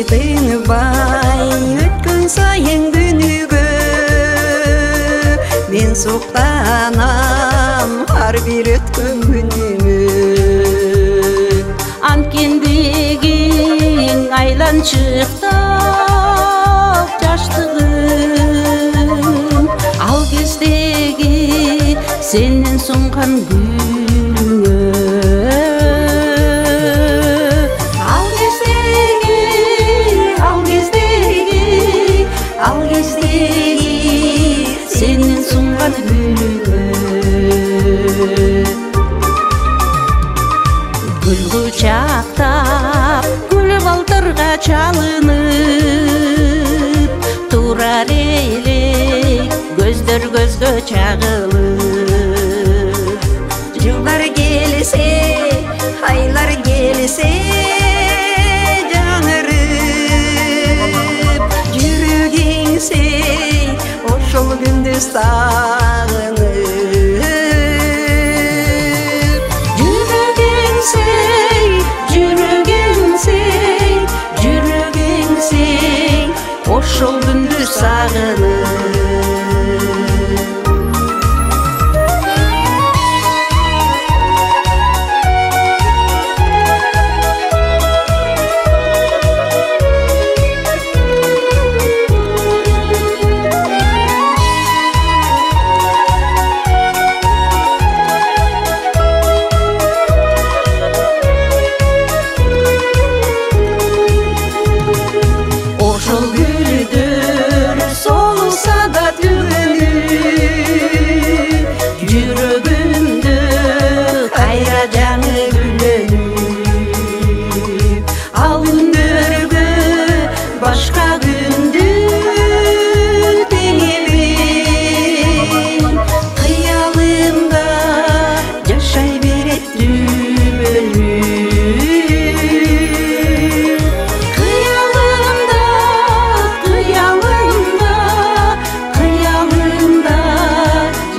тынбай өткөн сайын күнүгө мен суктанам ар бир өткөн күнүмө анткендигиң айланчыктап жаштыгым ал кездеги сенен сунган гүлүңө ал кездеги сенен сунган гүлүңө гүл кучактап гүл балтырга чалынып турар элек көздөр көзгө чагылып жылдар келсе айлар келсе ошол күндү сагынып жүрөгүң сей ошол күндү сагынып жүрөгүмдү кайра жаңы гүлдөнүп ал күндөргө башка күндү тең элем кыялымда жашай берет түбөлүп кыялымда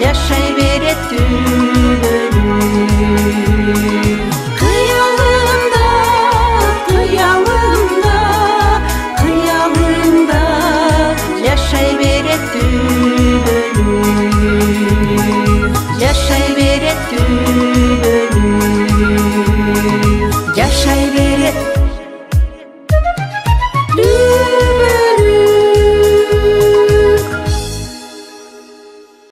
жашай берет кыялымда жашай берет түбөлүп